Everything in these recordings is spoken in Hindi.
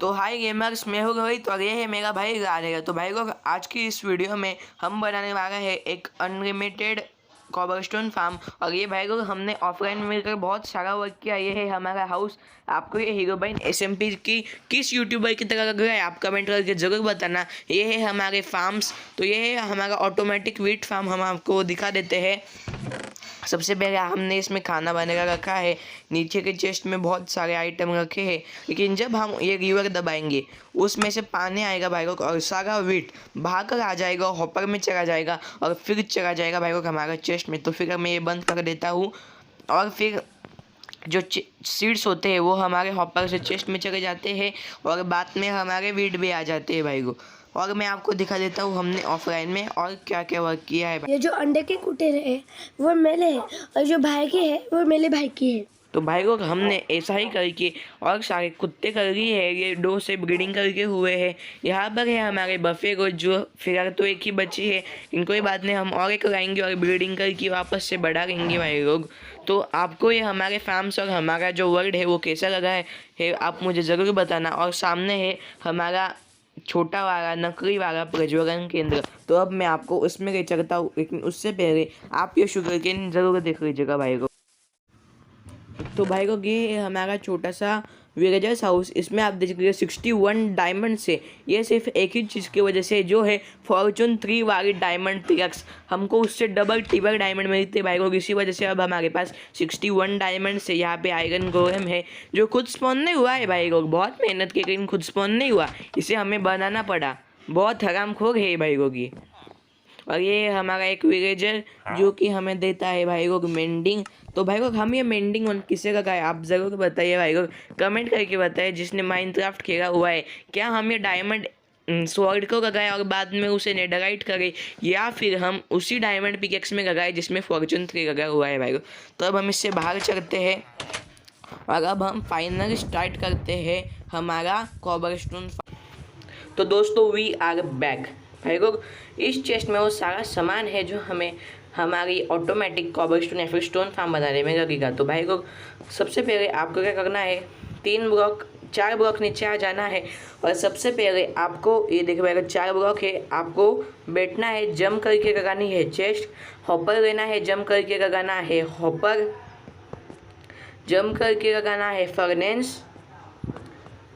तो हाय गेमर्स, मैं हूँ रोहित और ये है मेरा भाई राधेगा। तो भाई लोग, आज की इस वीडियो में हम बनाने वाले हैं एक अनलिमिटेड कॉबलस्टोन फार्म। और ये भाई लोग हमने ऑफलाइन में मिलकर बहुत सारा वर्क किया। ये है हमारा हाउस। आपको ये हीरोबाइन SMP की किस यूट्यूबर की तरह लग रहा है, आप कमेंट करके ज़रूर बताना। ये है हमारे फार्म्स। तो ये है हमारा ऑटोमेटिक वीट फार्म, हम आपको दिखा देते हैं। सबसे पहले हमने इसमें खाना बनेगा रखा है। नीचे के चेस्ट में बहुत सारे आइटम रखे हैं, लेकिन जब हम ये लीवर दबाएंगे उसमें से पानी आएगा भाई लोग, और सारा वीट भाग कर आ जाएगा, हॉपर में चला जाएगा और फिर चला जाएगा भाई लोग हमारे चेस्ट में। तो फिर मैं ये बंद कर देता हूँ, और फिर जो सीड्स होते हैं वो हमारे हॉपर से चेस्ट में चले जाते हैं, और बाद में हमारे वीट भी आ जाते हैं भाई को। और मैं आपको दिखा देता हूँ हमने ऑफलाइन में और क्या क्या वर्क किया है। ये जो अंडे के कुटे हैं वो मेले हैं, और जो भाई के हैं वो मेले भाई की है। तो भाई लोग, हमने ऐसा ही करके और सारे कुत्ते कर लिए है। ये 2 से ब्रीडिंग करके हुए हैं। यहाँ पर है हमारे बफे को, जो फिलहाल तो एक ही बची है। इनको ही बाद में हम और एक लाएंगे और ब्रीडिंग करके वापस से बढ़ा लेंगे भाई लोग। तो आपको ये हमारे फार्म्स और हमारा जो वर्ल्ड है वो कैसा लगा है आप मुझे ज़रूर बताना। और सामने है हमारा छोटा वाला नकली वाला प्रज्वलन केंद्र। तो अब मैं आपको उसमें ले चलता हूँ, लेकिन उससे पहले आप ये शुगर केन ज़रूर देख लीजिएगा भाई को। तो भाई को ये हमारा छोटा सा विलेजर्स हाउस। इसमें आप देख लीजिए 61 डायमंड से, ये सिर्फ एक ही चीज़ की वजह से, जो है फॉर्चून 3 वाली डायमंड पिकैक्स। हमको उससे डबल ट्रिपल डायमंड मिलते भाई लोग। इसी वजह से अब हमारे पास 61 डायमंड से यहाँ पे आयरन गोलेम है, जो खुद स्पॉन नहीं हुआ है भाई लोग। बहुत मेहनत की, लेकिन खुद स्पॉन नहीं हुआ, इसे हमें बनाना पड़ा। बहुत हरामखोर है भाई लोग ये। और ये हमारा एक विलेजर जो कि हमें देता है भाई लोग मेंडिंग। तो भाई लोग, हम ये मेंडिंग वन किसे लगाए आप ज़रूर बताइए भाई लोग, कमेंट करके बताइए जिसने माइनक्राफ्ट खेला हुआ है। क्या हम ये डायमंड स्वॉर्ड को लगाए और बाद में उसे नेडराइट करें, या फिर हम उसी डायमंड पिकेक्स में लगाए जिसमें फॉर्चून 3 लगा हुआ है भाई लोग। तो अब हम इससे बाहर चलते हैं और अब हम फाइनल स्टार्ट करते हैं हमारा कॉबलस्टोन। तो दोस्तों, वी आर बैक भाई लोग। इस चेस्ट में वो सारा सामान है जो हमें हमारी ऑटोमेटिक कॉबलस्टोन या फिर स्टोन फार्म बनाने में लगेगा। तो भाई लोग, सबसे पहले आपको क्या करना है, 4 ब्लॉक नीचे आ जाना है। और सबसे पहले आपको ये देखो भाई, 4 ब्लॉक है, आपको बैठना है, जंप करके लगानी है चेस्ट। हॉपर लेना है, जंप करके लगाना है हॉपर। जंप करके लगाना है फर्नेस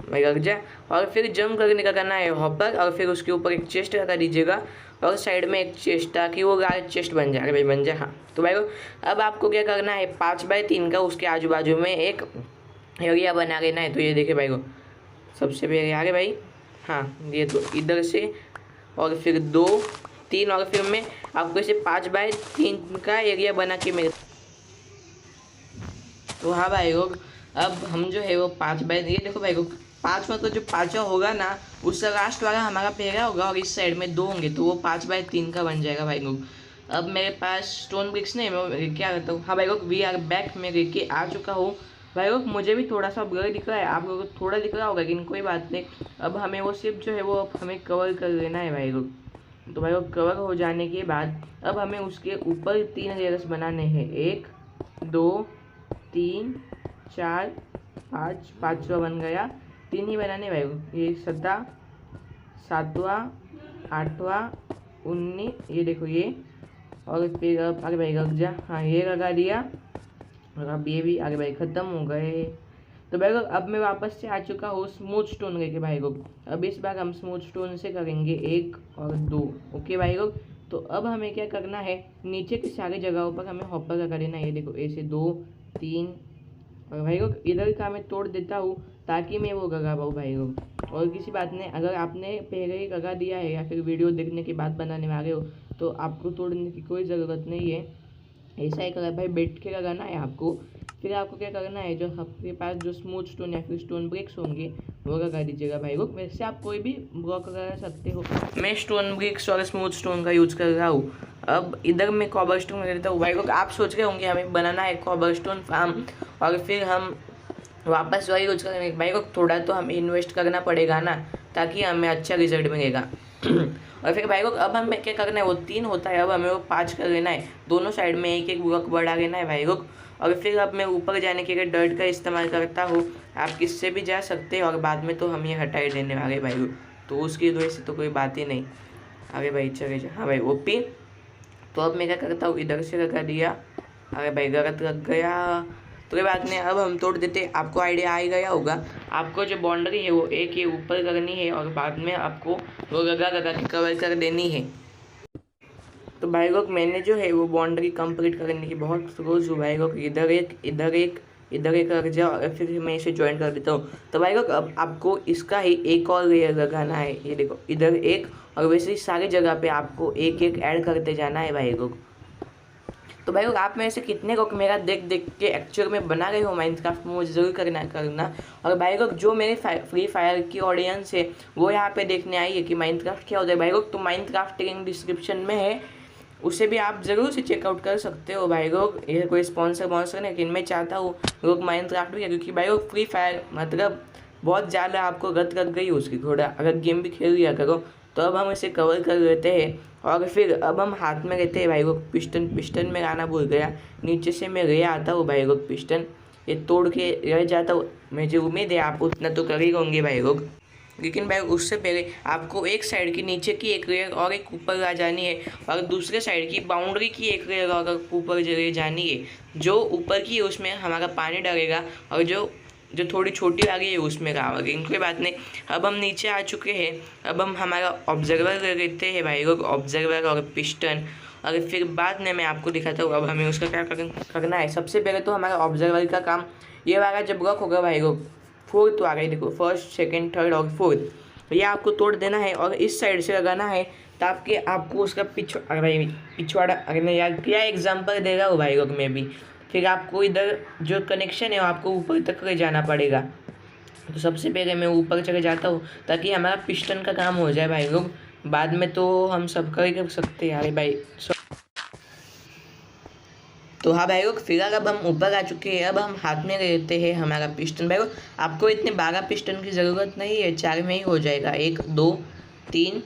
भाई लग जाए, और फिर जंप करने का करना है हॉपर। और फिर उसके ऊपर एक चेस्ट लगा दीजिएगा, और साइड में एक चेस्ट, ताकि वो लार्ज चेस्ट बन जाए भाई, बन जाए। हाँ, तो भाई अब आपको क्या करना है, 5x3 का उसके आजू बाजू में एक एरिया बना लेना है। तो ये देखे भाई को, सबसे पहले आगे भाई, हाँ ये तो इधर से, और फिर 2 3, और फिर मैं आपको इसे 5x3 का एरिया बना के मेरे। तो हाँ भाई लोग, अब हम जो है वो 5x, ये देखो भाई को, 5 मतलब जो 5 होगा ना, उससे लास्ट वाला हमारा पहला होगा, और इस साइड में 2 होंगे, तो वो 5x3 का बन जाएगा भाई लोग। अब मेरे पास स्टोन ब्रिक्स नहीं, मैं क्या करता हूँ, हाँ भाई लोग, वी आर बैक, मैं लेके आ चुका हूँ भाई लोग। मुझे भी थोड़ा सा ब्लर दिख रहा है, आप लोगों को थोड़ा दिख रहा होगा, लेकिन कोई बात नहीं। अब हमें वो सिर्फ जो है वो हमें कवर कर लेना है भाई लोग। तो भाई लोग, कवर हो जाने के बाद अब हमें उसके ऊपर 3 लेयर्स बनाने हैं। 1 2 3 4 5, 5वां बन गया। 3 ही बनाने भाई, ये 7वां 8वां 19, ये देखो ये। और फिर अब आगे भाई लग जा, हाँ ये लगा दिया, और अब ये भी आगे भाई ख़त्म हो गए। तो भाई लोग, अब मैं वापस से आ चुका हूँ स्मूथ स्टोन लेके भाई लोग। अब इस बार हम स्मूथ स्टोन से करेंगे 1 और 2। ओके भाई लोग, तो अब हमें क्या करना है, नीचे की सारी जगहों पर हमें हॉपर लगा देना है। ये देखो, ऐसे 2 3, और भाई लोग इधर का मैं तोड़ देता हूँ ताकि मैं वो लगा पाऊँ भाई लोग। और किसी बात नहीं, अगर आपने पहले ही लगा दिया है या फिर वीडियो देखने के बाद बनाने वाले हो, तो आपको तोड़ने की कोई ज़रूरत नहीं है। ऐसा ही करा भाई, बैठ के लगाना है आपको। फिर आपको क्या करना है, जो आपके पास जो स्मूथ स्टोन या फिर स्टोन ब्रिक्स होंगे वो लगा दीजिएगा भाई लोग। वैसे आप कोई भी ब्लॉक लगा सकते हो, मैं स्टोन ब्रिक्स और स्मूथ स्टोन का यूज़ कर रहा हूँ। अब इधर मैं कॉबलस्टोन लगा देता हूँ भाई लोग। आप सोच रहे होंगे हमें बनाना है कॉबलस्टोन फार्म, और फिर हम वापस वही यूज करेंगे भाई लोग। थोड़ा तो हमें इन्वेस्ट करना पड़ेगा ना, ताकि हमें अच्छा रिजल्ट मिलेगा। और फिर भाई लोग, अब हमें क्या करना है, वो 3 होता है, अब हमें वो 5 कर लेना है। दोनों साइड में 1 1 ब्लॉक बढ़ा लेना है भाई लोग। और फिर अब मैं ऊपर जाने के लिए डर्ट का इस्तेमाल करता हूँ। आप किससे भी जा सकते हैं और बाद में तो हम ये हटा ही देने वाले भाई, तो उसकी वजह से तो कोई बात ही नहीं। अरे भाई चले जा, हाँ भाई ओपी। तो अब मैं क्या करता हूँ, इधर से लगा दिया। अरे भाई गलत लग गया, तो कोई बात नहीं, अब हम तोड़ देते। आपको आइडिया आ ही गया होगा, आपको जो बाउंड्री है वो एक ही ऊपर करनी है और बाद में आपको वो लगा के कवर कर देनी है। तो भाई लोग मैंने जो है वो बाउंड्री कंप्लीट करने की बहुत रोज़ भाई लोग, इधर एक इधर एक इधर एक रख जाओ और फिर मैं इसे ज्वाइन कर देता हूँ। तो भाई लोग अब आपको इसका ही एक और लेयर लगाना है, ये देखो इधर एक, और वैसे ही सारी जगह पे आपको एक एक ऐड करते जाना है भाई लोग। तो भाई लोग आप में से कितने लोग मेरा देख देख के एक्चुअल में बना रहे हो माइनक्राफ्ट में, मुझे ज़रूर करना। और भाई लोग जो मेरे फ्री फायर की ऑडियंस है वो यहाँ पे देखने आई है कि माइनक्राफ्ट क्या होता है भाई लोग, तो माइनक्राफ्ट लिंक डिस्क्रिप्शन में है, उसे भी आप ज़रूर से चेकआउट कर सकते हो भाई लोग। ये कोई स्पॉन्सर नहीं, लेकिन मैं चाहता हूँ लोग माइनक्राफ्ट भी, क्योंकि भाई लोग फ्री फायर मतलब बहुत ज़्यादा आपको गत लग गई उसकी थोड़ा, अगर गेम भी खेल लिया करो। तो अब हम इसे कवर कर लेते हैं और फिर अब हम हाथ में रहते हैं भाई लोग पिस्टन में लाना भूल गया, नीचे से मैं ले आता हूँ भाई लोग पिस्टन, ये तोड़ के रह जाता हूँ। मुझे उम्मीद है आप उतना तो कर ही होंगे भाई लोग, लेकिन भाई उससे पहले आपको एक साइड की नीचे की एक लेयर और एक ऊपर आ जानी है, और दूसरे साइड की बाउंड्री की एक लेयर और ऊपर जगह जानी है। जो ऊपर की है उसमें हमारा पानी डलेगा और जो जो थोड़ी छोटी आ गई है उसमें गावागे, कोई बात नहीं। अब हम नीचे आ चुके हैं, अब हम हमारा ऑब्जर्वर लेते हैं भाई लोग, ऑब्जर्वर और पिस्टन, और फिर बाद में मैं आपको दिखाता हूँ अब हमें उसका क्या करना है। सबसे पहले तो हमारा ऑब्जर्वर का काम ये वाला जब ब्लॉक होगा भाई लोग, फोर्थ आ गई देखो, फर्स्ट सेकंड थर्ड और फोर्थ, ये आपको तोड़ देना है और इस साइड से लगाना है, ताकि आपको उसका पिछवाड़ा, अगर मैं याद क्या एग्जांपल देगा वो भाई लोग में भी, फिर आपको इधर जो कनेक्शन है वो आपको ऊपर तक ले जाना पड़ेगा। तो सबसे पहले मैं ऊपर चले जाता हूँ ताकि हमारा पिस्टन का काम हो जाए भाई लोग, बाद में तो हम सब कर सकते हैं। अरे भाई तो हाँ भाई लोग फिलहाल अब हम ऊपर आ चुके हैं, अब हम हाथ में लेते हैं हमारा पिस्टन। भाई लोग आपको इतने 12 पिस्टन की ज़रूरत नहीं है, 4 में ही हो जाएगा, 1 2 3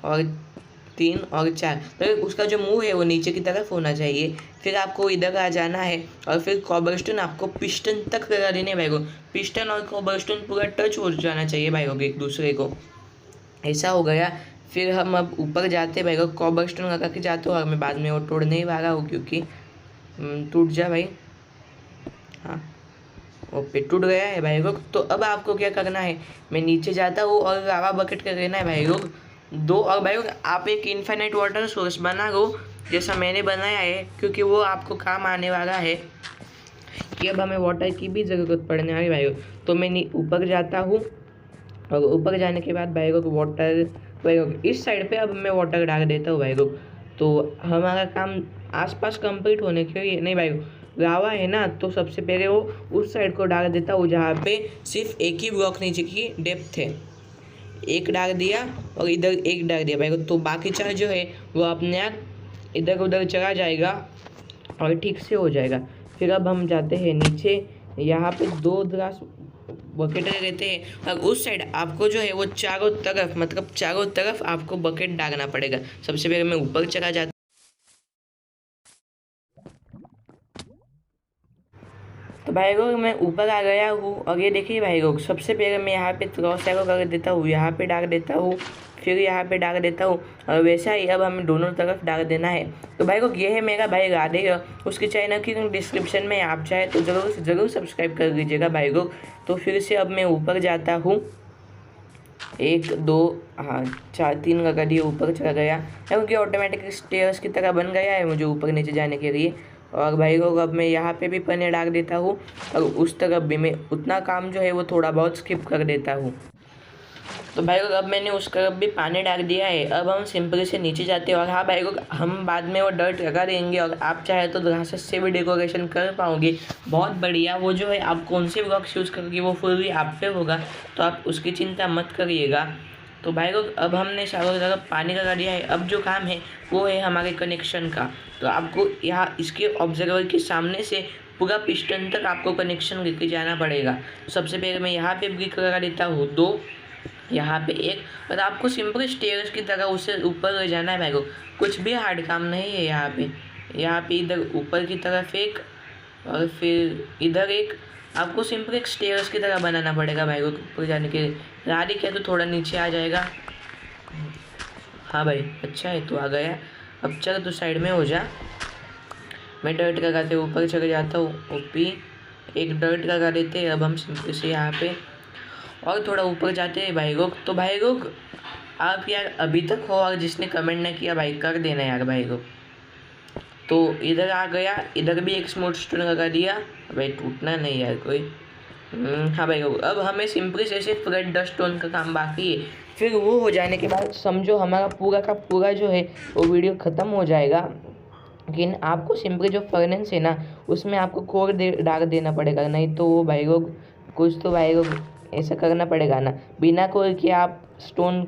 और 3 और 4। तो उसका जो मुंह है वो नीचे की तरफ होना चाहिए। फिर आपको इधर आ जाना है और फिर कॉबरस्टोन आपको पिस्टन तक लगा देने भाई लोग, पिस्टन और कॉबरस्टोन पूरा टच हो जाना चाहिए भाई लोग एक दूसरे को, ऐसा हो गया। फिर हम अब ऊपर जाते भाई लोग, कॉबरस्टोन लगा के जाते हो और मैं बाद में वो तोड़ नहीं पा रहा हूँ क्योंकि टूट जा भाई, हाँ ओके टूट गया है भाई लोग। तो अब आपको क्या करना है, मैं नीचे जाता हूँ और लावा बकेट कर लेना है भाई लोग 2, और भाई लोग आप एक इन्फिनिट वाटर सोर्स बना लो जैसा मैंने बनाया है, क्योंकि वो आपको काम आने वाला है कि अब हमें वाटर की भी ज़रूरत पड़ने वाली भाई लोग। तो मैं ऊपर जाता हूँ और ऊपर जाने के बाद भाई लोग वाटर भाई लोग इस साइड पे अब मैं वाटर डाल देता हूँ भाई लोग, तो हमारा काम आसपास कंप्लीट होने के लिए नहीं भाई लावा है ना, तो सबसे पहले वो उस साइड को डाल देता हूँ जहाँ पे सिर्फ एक ही ब्लॉक नीचे की डेप्थ है, एक डाल दिया और इधर एक डाल दिया भाई, तो बाकी 4 जो है वो अपने आप इधर उधर चला जाएगा और ठीक से हो जाएगा। फिर अब हम जाते हैं नीचे, यहाँ पे 2 ग्लास बकेट रहते हैं और उस साइड आपको जो है वो चारों तरफ मतलब चारों तरफ आपको बकेट डालना पड़ेगा। सबसे पहले मैं ऊपर चला जाता, तो भाई लोग मैं ऊपर आ गया हूँ और ये देखिए भाई लोग सबसे पहले मैं यहाँ पे क्रॉस एरो कर देता हूँ, यहाँ पे डाल देता हूँ, फिर यहाँ पे डाल देता हूँ, और वैसा ही अब हमें दोनों तरफ डाल देना है। तो भाई लोग ये है मेरा भाई राधे, उसके चैनल की डिस्क्रिप्शन में आप चाहे तो ज़रूर सब्सक्राइब कर लीजिएगा भाई लोग। तो फिर से अब मैं ऊपर जाता हूँ, 1 2 हाँ 4 3 लगा दिए, ऊपर चला गया क्योंकि ऑटोमेटिक स्टेयर्स की तरह बन गया है मुझे ऊपर नीचे जाने के लिए। और भाई लोग अब मैं यहाँ पे भी पन्ने डाल देता हूँ और उस तरफ भी मैं उतना काम जो है वो थोड़ा बहुत स्किप कर देता हूँ। तो भाई लोग अब मैंने उस तरफ भी पानी डाल दिया है, अब हम सिंपल से नीचे जाते हैं। और हाँ भाई लोग हम बाद में वो डर्ट लगा देंगे और आप चाहे तो घास से भी डेकोरेशन कर पाओगे, बहुत बढ़िया। वो जो है आप कौन से ब्लॉक्स यूज़ करोगे वो फुल भी आप पे होगा, तो आप उसकी चिंता मत करिएगा। तो भाई लोग अब हमने चारों तरफ पानी लगा दिया है, अब जो काम है वो है हमारे कनेक्शन का। तो आपको यहाँ इसके ऑब्जर्वर के सामने से पूरा पिस्टन तक आपको कनेक्शन लेके जाना पड़ेगा। तो सबसे पहले मैं यहाँ पे ब्रिक लगा देता हूँ 2, यहाँ पे 1, और आपको सिंपल स्टेयर्स की तरह उससे ऊपर ले जाना है भाई को, कुछ भी हार्ड काम नहीं है। यहाँ पे इधर ऊपर की तरफ 1 और फिर इधर एक आपको सिंपल एक स्टेयर्स की तरह बनाना पड़ेगा भाई को ऊपर जाने के लिए। राधी क्या तो थोड़ा नीचे आ जाएगा। हाँ भाई अच्छा है तो आ गया। अब चल तो साइड में हो जा। मैं डर्ट लगाते ऊपर चले जाता हूँ। ओपी एक डर्ट लगा देते हैं। अब हम सिंपल से यहाँ पे और थोड़ा ऊपर जाते हैं भाई लोग। तो भाई लोग आप यार अभी तक हो और जिसने कमेंट ना किया भाई कर देना यार भाई लोग। तो इधर आ गया, इधर भी एक स्मूथ स्टोन लगा दिया। भाई टूटना नहीं यार कोई। हाँ भाई लोग अब हमें सिंपली से सिर्फ रेड डस्ट स्टोन का काम बाकी है। फिर वो हो जाने के बाद समझो हमारा पूरा का पूरा जो है वो वीडियो ख़त्म हो जाएगा। लेकिन आपको सिंपली जो फर्नेस है ना उसमें आपको कोर डाल देना पड़ेगा, नहीं तो वो भाई लोग कुछ तो भाई लोग ऐसा करना पड़ेगा ना। बिना कोर के आप स्टोन,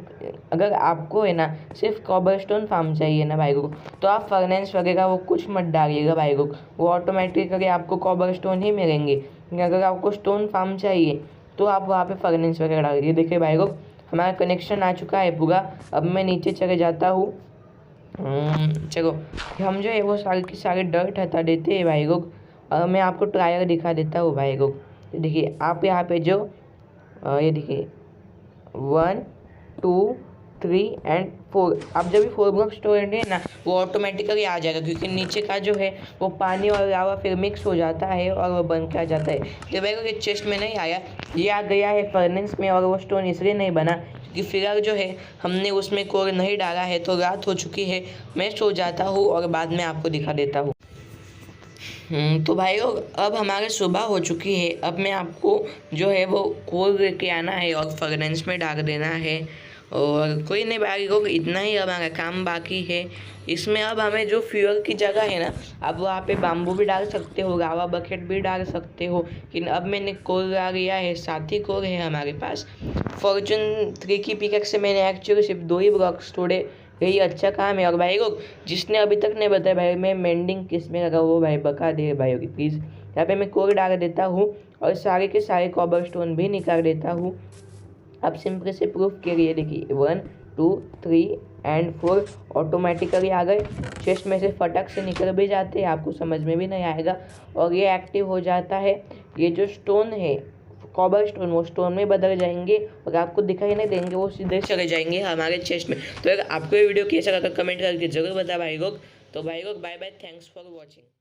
अगर आपको है ना सिर्फ कॉबर स्टोन फार्म चाहिए ना भाई लोग तो आप फर्नेस वगैरह वो कुछ मत डालिएगा भाई लोग, वो ऑटोमेटिकली आपको कॉबर स्टोन ही मिलेंगे। अगर आपको स्टोन फार्म चाहिए तो आप वहाँ पे फर्नेस वगैरह डालिए। देखिए भाई लोग हमारा कनेक्शन आ चुका है पूरा। अब मैं नीचे चले जाता हूँ। चलो हम जो है वो सारे के सारे डर्ट हटा देते हैं भाई लोग। मैं आपको ट्रायल दिखा देता हूँ भाई लोग। देखिए आप यहाँ पे जो ये देखिए 1 2 3 एंड 4, आप जब भी 4 ब्लॉक स्टोर है ना वो ऑटोमेटिकली आ जाएगा, क्योंकि नीचे का जो है वो पानी और लावा फिर मिक्स हो जाता है और वो बन के आ जाता है। तो भाई लोग ये चेस्ट में नहीं आया, ये आ गया है फर्नेस में। और वो स्टोन इसलिए नहीं बना क्योंकि फिलहाल जो है हमने उसमें कोर नहीं डाला है। तो रात हो चुकी है, मैं सो जाता हूँ और बाद में आपको दिखा देता हूँ। तो भाई लोग अब हमारे सुबह हो चुकी है। अब मैं आपको जो है वो कोर लेके आना है और फर्नेस में डाल देना है। और कोई नहीं भाई लोग इतना ही हमारा काम बाकी है। इसमें अब हमें जो फ्यूल की जगह है ना अब वहाँ पे बाम्बू भी डाल सकते हो, लावा बकेट भी डाल सकते हो। लेकिन अब मैंने कोर ला लिया है, 7 ही कोर है हमारे पास। फॉर्चून 3 की पिकैक्स से मैंने एक्चुअली सिर्फ 2 ही ब्लॉक्स तोड़े, यही अच्छा काम है। और भाई लोग जिसने अभी तक नहीं बताया भाई मैं मेंडिंग किस में लगा वो भाई बता दे भाई होगी प्लीज़। यहाँ पे मैं कोर डाल देता हूँ और सारे के सारे कॉबर स्टोन भी निकाल देता हूँ। अब सिंपल से प्रूफ के लिए देखिए 1 2 3 एंड 4 ऑटोमेटिकली आ गए। चेस्ट में से फटक से निकल भी जाते हैं, आपको समझ में भी नहीं आएगा। और ये एक्टिव हो जाता है। ये जो स्टोन है कॉबर स्टोन वो स्टोन में बदल जाएंगे और आपको दिखाई नहीं देंगे, वो सीधे चले जाएंगे हमारे चेस्ट में। तो अगर आपको ये वीडियो कैसा लगा कमेंट करके जरूर बता भाई लोग। तो भाई लोग bye bye, thanks for watching.